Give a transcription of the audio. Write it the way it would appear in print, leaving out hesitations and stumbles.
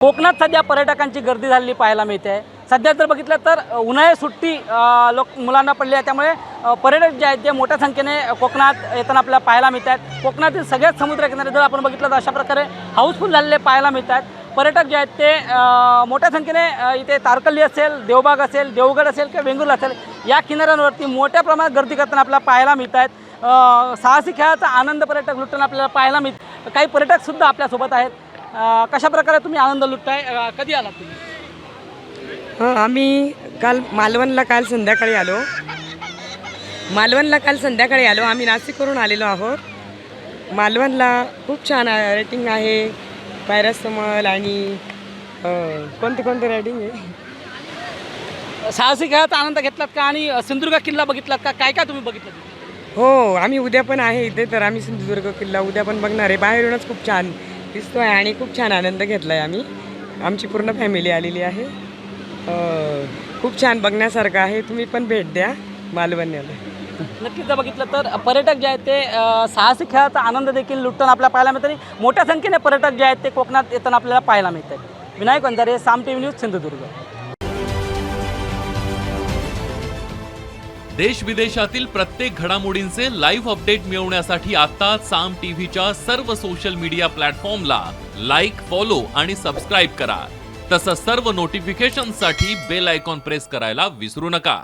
कोकणात सध्या पर्यटकांची गर्दी झालेली पाहायला मिळते आहे। सध्या जर बघितलं तर उन्हाळी सुट्टी मुलांना पडली आहे, त्यामुळे पर्यटक जे आहेत ते मोठ्या संख्येने कोकणात येताना आपल्याला पाहायला मिळत आहेत। कोकणातील सगळ्याच समुद्रकिनारे जर आपण बघितलं तर अशा प्रकारे हाऊसफुल झालेले पाहायला मिळत आहेत। पर्यटक जे आहेत ते मोठ्या संख्येने इथे तारकर्ली असेल, देवबाग असेल, देवगड असेल किंवा वेंगुर्ला असेल या किनाऱ्यांवरती मोठ्या प्रमाणात गर्दी करताना आपल्याला पाहायला मिळत आहेत। साहसी खेळाचा आनंद पर्यटक लुटताना आपल्याला पाहायला मिळत। काही पर्यटकसुद्धा आपल्यासोबत आहेत। कशा प्रकारे तुम्ही आनंद लुटताय, कधी आलात तुम्ही? आम्ही मालवणला काल संध्याकाळी आलो। आम्ही नाशिकवरून आलेलो आहोत। मालवणला खूप छान रेटिंग आहे, पॅरासमल आणि कोणते रेटिंग आहे। साहसी खेळाचा आनंद घेतलात का आणि सिंधुदुर्ग किल्ला बघितलात का? काय काय तुम्ही बघितलं? हो, आम्ही उद्या पण आहे इथे, तर आम्ही सिंधुदुर्ग किल्ला उद्या पण बघणार आहे। बाहेरूनच खूप छान दिसतोय आणि खूप छान आनंद घेतला आहे आम्ही। आमची पूर्ण फॅमिली आलेली आहे। खूप छान बघण्यासारखं आहे, तुम्ही पण भेट द्या मालवणला। नक्कीच जर बघितलं तर पर्यटक जे आहेत ते साहसी खेळाचा आनंद देखील लुटताना आपल्याला पाहायला मिळतं आणि मोठ्या संख्येने पर्यटक जे आहेत ते कोकणात येताना आपल्याला पाहायला मिळतात। विनायक वंजारे, साम टीव्ही न्यूज, सिंधुदुर्ग। देश विदेशातील प्रत्येक घडामोडींचे लाईव्ह अपडेट मिळवण्यासाठी आता साम टीव्हीच्या सर्व सोशल मीडिया प्लॅटफॉर्मला लाईक, फॉलो आणि सबस्क्राईब करा। तसंच सर्व नोटिफिकेशनसाठी बेल आयकॉन प्रेस करायला विसरू नका।